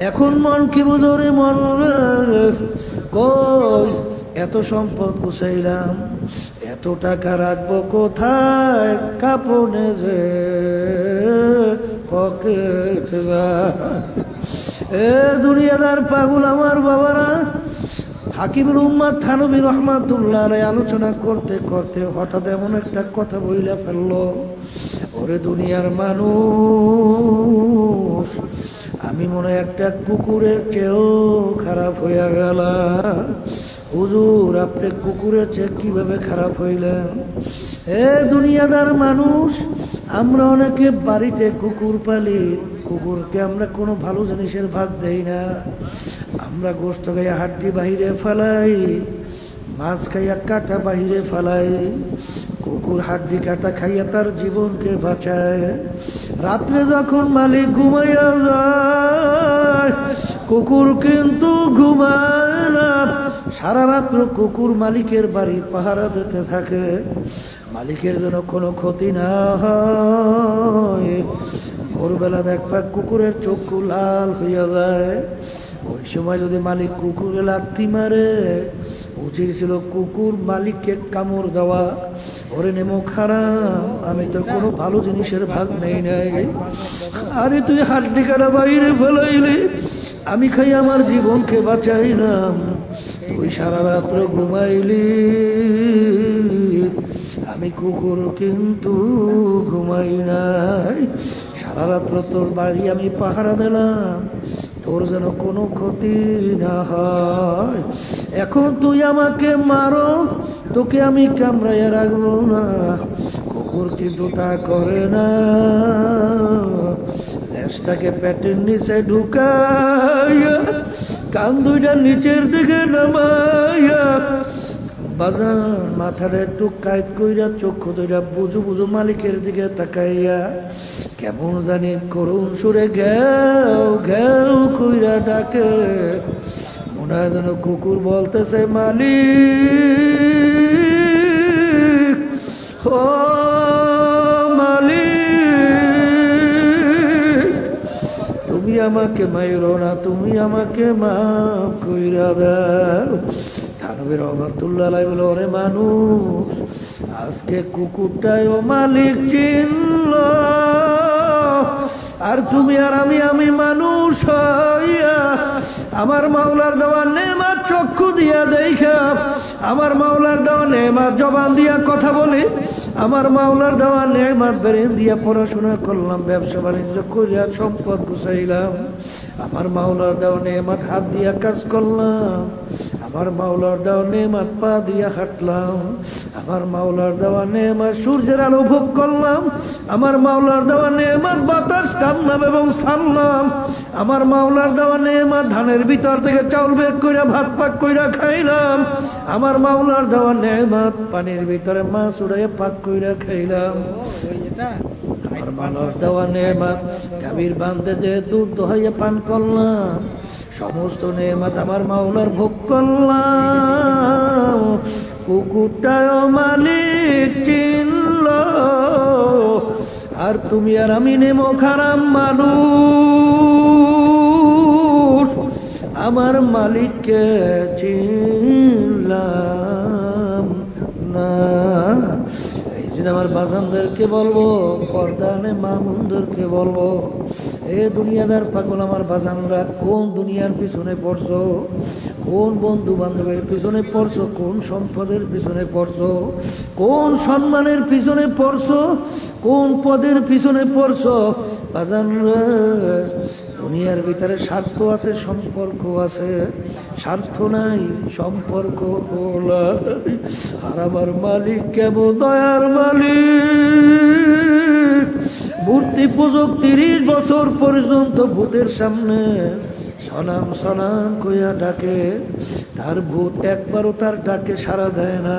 এখন মন কি বুঝো রে মন রে, কই এত সম্পদ গুছাইলাম, এত টাকা রাখবো কোথায়, কাপনে যে পকেট। এ দুনিয়াদার পাগল আমার বাবারা। হাকিমুল উম্মাত থানভী রহমাতুল্লাহ আলাইহি আলোচনা করতে করতে হঠাৎ এমন একটা কথা বইলা ফেললো, ওরে দুনিয়ার মানুষ, আমি মনে হয় একটা কুকুরের চেয়েও খারাপ হইয়া গেলাম। হুজুর, আপনি কুকুরের চেয়ে কিভাবে খারাপ হইলেন? এ দুনিয়াদার মানুষ, আমরা অনেকে বাড়িতে কুকুর পালি, কুকুরকে আমরা কোনো ভালো জিনিসের ভাগ দেই না। আমরা গোশত খাইয়া হাড্ডি বাহিরে ফেলাই, মাছ খাইয়া কাটা বাহিরে ফেলাই। কুকুর হাড্ডি কাটা খাইয়া তার জীবনকে বাঁচায়। রাত্রে যখন মালিক ঘুমাইয়া যায়, কুকুর কিন্তু ঘুমায় না। সারা রাত্র কুকুর মালিকের বাড়ি পাহারা দিতে থাকে, মালিকের যেন কোনো ক্ষতি না হয়। ভোরবেলা দেখবা কুকুরের চক্ষু লাল হইয়া যায়। ওই সময় যদি মালিক কুকুরে লাথি মারে, উচিত ছিল কুকুর মালিককে কামড় দেওয়া। ওরে নেমো খারাপ, আমি তো কোনো ভালো জিনিসের ভাগ নেই নাই। আরে তুই হাড্ডি কাটা বাইরে ফেলাইলি, আমি খাই আমার জীবনকে বাঁচাইলাম। তুই সারা রাত্র ঘুমাইলি, আমি কুকুর কিন্তু ঘুমাই নাই। সারা রাত্র তোর বাড়ি আমি পাহারা দিলাম, তোর যেন কোনো ক্ষতি না হয়। এখন তুই আমাকে মারো, তোকে আমি কামড়াইয়া রাখবো না। কুকুর কিন্তু তা করে না, লেজটাকে পেটের নিচে ঢুকাইয়া কান দুইটা নিচের দিকে নামাইয়া বাজার মাথার একটু কাইট কইরা চক্ষু দুইটা বুঝু বুঝু মালিকের দিকে তাকাইয়া কেমন জানি করুণ সুরে ঘেউ ঘেউ কইরা ডাকে। মনে হয় যেন কুকুর বলতেছে, মালিক, ও মালিক, তুমি আমাকে মাইরো না, তুমি আমাকে মাফ কইরা দাও। থানভী রহমাতুল্লাহ আলাইহি বলে, ওরে মানুষ, আজকে কুকুরটাই ও মালিক চিনল, আর তুমি আর আমি মানুষ হইয়া আমার মাওলার দেওয়া নেমাত চক্ষু দিয়া দেখা, আমার মাওলার দেওয়া নেমাত জবান দিয়া কথা বলি, আমার মাওলার দেওয়া নেমাত ব্রেন দিয়া পড়াশোনা করলাম, ব্যবসা বাণিজ্য করিয়া সম্পদ গুছাইলাম, আমার মাওলার দেওয়া নেমাত হাত দিয়া কাজ করলাম, আমার মাওলার দেওয়া নেমাত পা দিয়া হাঁটলাম, আমার মাওলার দেওয়া নেমাত সূর্যের আলো ভোগ করলাম, আমার মাওলার দেওয়া নেমাত বাতাস টানলাম এবং ছাড়লাম, আমার মাওলার দেওয়া নেমাত ধানের ভিতর থেকে চাউল বের কইরা ভাত পাক কইরা খাইলাম, আমার মাওলার দেওয়া নেমাত পানির ভিতরে মাছ উড়াইয়া পাক কইরা খাইলাম, আমার মাওলার দেওয়া নেমাত গাভীর বান্ধে যে দুধ দহাইয়া পান করলাম, সমস্ত নেমাত আমার মাওলার ভোগ করলাম। কুকুরটাও মালিক চিনল, আর তুমি আর আমি নেমো খারাপ মানুষ, আমার মালিককে চিনলাম না। এই জন্য আমার বাজানদেরকে বলবো, পর্দানে মামুনদেরকে বলবো, এ দুনিয়াদার পাগল আমার বাজানরা, কোন দুনিয়ার পিছনে পড়ছো, কোন বন্ধু বান্ধবের পিছনে পড়ছো, কোন সম্পদের পিছনে পড়ছো, কোন সম্মানের পিছনে পড়ছো, কোন পদের পিছনে পড়ছো? বাজানরা, দুনিয়ার ভিতরে স্বার্থ আছে, সম্পর্ক আছে, স্বার্থ নাই, সম্পর্ক নাই। আর আমার মালিক কেমন দয়ার মালিক, মূর্তি পূজক 30 বছর পর্যন্ত ভূতের সামনে সনাম সনাম কইয়া ডাকে, তার ভূত একবারও তার ডাকে সাড়া দেয় না।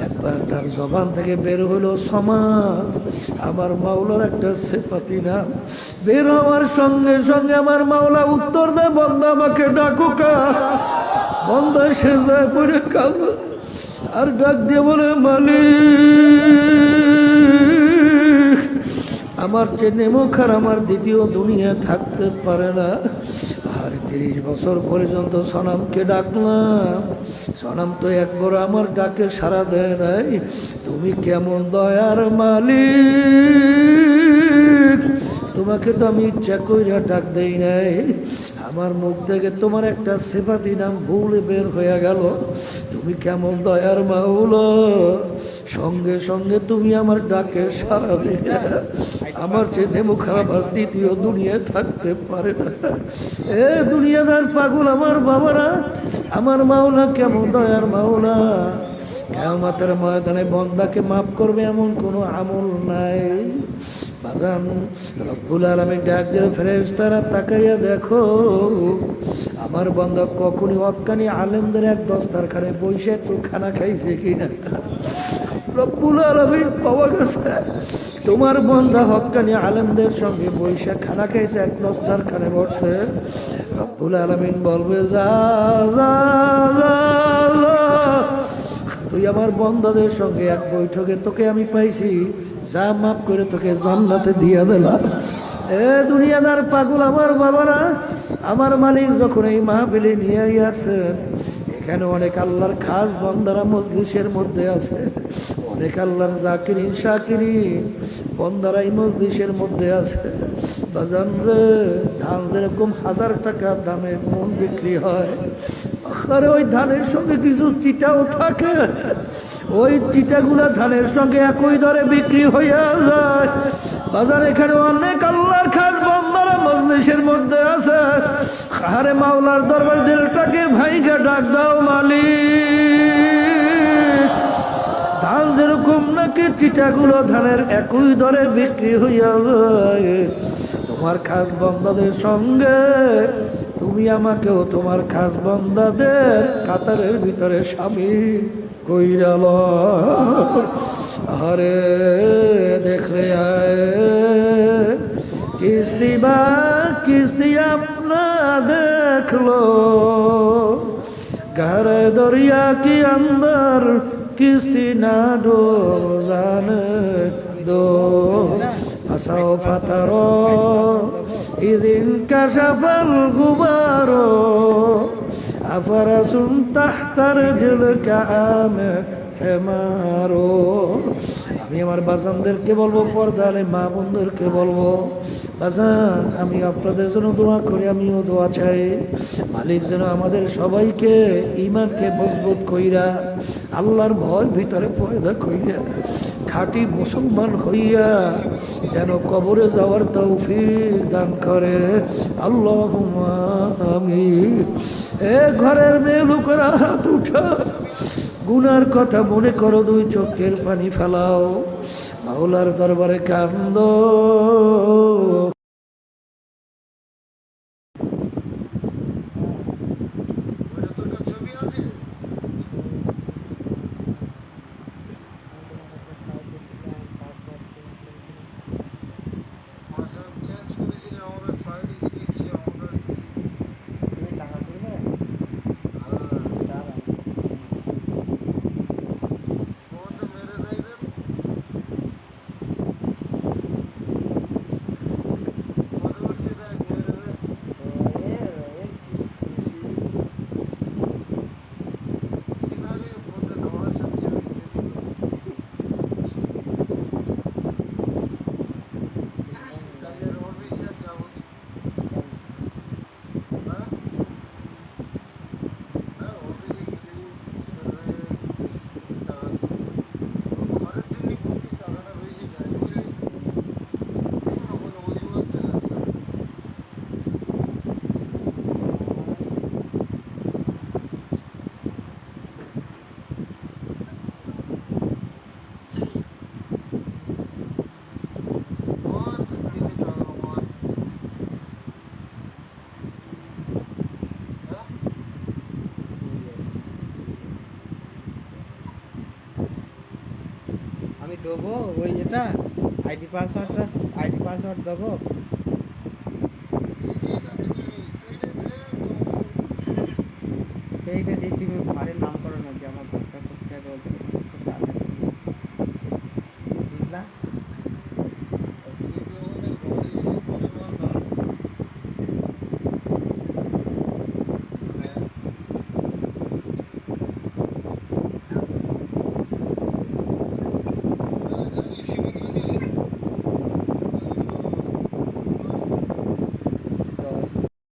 একবার তার জবান থেকে বের হলো সমাজ, আমার মাওলার একটা সেফাতি নাম, বের হওয়ার সঙ্গে সঙ্গে আমার মাওলা উত্তর দেয়, বন্দা আমাকে ডাকো কা। বন্দা সেজদায় পড়ে কাঁদে আর ডাক দিয়ে বলে, মালিক, আমার যে নেমুখার আমার দ্বিতীয় দুনিয়া থাকতে পারে না। 30 বছর পর্যন্ত সনামকে ডাকলাম, সনাম তো একবার আমার ডাকে সাড়া দেয় নাই। তুমি কেমন দয়ার মালিক, তোমাকে তো আমি ইচ্ছা কইরা ডাক দেই নাই, আমার মুখ থেকে তোমার একটা সিফাতি নাম ভুলে বের হয়ে গেল। তুমি কেমন দয়ার মাওলা, সঙ্গে সঙ্গে তুমি আমার ডাকে সাড়া দিলে। আমার চেয়ে দেমু খারাপ আর দ্বিতীয় দুনিয়ায় থাকতে পারে না। এ দুনিয়াদার পাগল আমার বাবারা, আমার মাওলা কেমন দয়ার মাওলা। কিয়ামতের ময়দানে বান্দাকে মাফ করবে এমন কোনো আমল নাই। বাগান রব্বুল আলামিন ডাক দিয়ে ফেরেশতারা তাকাইয়া দেখো, আমার বান্দা কখনই হক্কানি আলেমদের এক দস্তারখানে বসে একটু খানা খাইছে কিনা। রব্বুল আলামিন পাওয়া গেছে তোমার বান্দা হক্কানি আলেমদের সঙ্গে বসে খানা খাইছে, এক দস্তারখানে বসছে। রব্বুল আলামিন বলবে যা যা যা যা, তুই আমার বান্দাদের সঙ্গে এক বৈঠকে তোকে আমি পাইছি, যা মাফ করে তোকে জান্নাতে দিয়ে দিলাম। এ দুনিয়াদার পাগল আমার বাবারা, আমার মালিক যখন এই মাহফিলে নিয়ে আসছেন, এখানে অনেক আল্লাহর খাস বান্দারা মজলিসের মধ্যে আছে, অনেক আল্লাহর জাকিরিন শাকিরিন বান্দারা এই মজলিসের মধ্যে আছে। বাজান রে, ধান যেরকম 1000 টাকা দামে মন বিক্রি হয়, আরে ওই ধানের সঙ্গে কিছু চিটাও থাকে, ওই চিটাগুলা ধানের সঙ্গে একই দরে বিক্রি হইয়া যায়। বাজার এখানে অনেক আল্লাহর খাস বান্দারা মজলিসের মধ্যে আছে। আরে মাওলার দরবার দিলটাকে ভাইগা ডাক দাও মালিক। ধান যেরকম নাকি চিটাগুলো ধানের একই দরে বিক্রি হইয়া যায়, তোমার খাস বান্দাদের সঙ্গে তুমি আমাকেও তোমার খাস বান্দাদের কাতারের ভিতরে শামিল কইরা লও। আরে দেখলে আয় কিস্তি বা কিস্তি আপনা দেখলো, গহরে দরিয়া কি अंदर किस्ती ना डो जाने दो, فسوف ترى إذ انكشف الغبار أفرس تحت رجلك آمن হেমারো। আমি আমার বাজানদেরকে বলবো, পর্দালে মা বোনদেরকে বলবো, বাজান আমি আপনাদের জন্য দোয়া করি, আমিও দোয়া চাই। মালিক যেন আমাদের সবাইকে ঈমানকে মজবুত কইরা, আল্লাহর ভয় ভিতরে পয়দা কইরা, খাঁটি মুসলমান হইয়া যেন কবরে যাওয়ার তৌফিক দান করে। আল্লাহুম্মা আমিন। এ ঘরের মেয়ে লোকেরা হাত উঠা, গুনার কথা মনে করো, 2 চোখের পানি ফেলাও, মাওলার দরবারে কান্দো। আমি দেবো ওই এটা আইডি পাসওয়ার্ড দেবো। সেইটা দিয়ে তুমি ঘরের নাম করো না, যে আমার ঘরটা করতে হবে।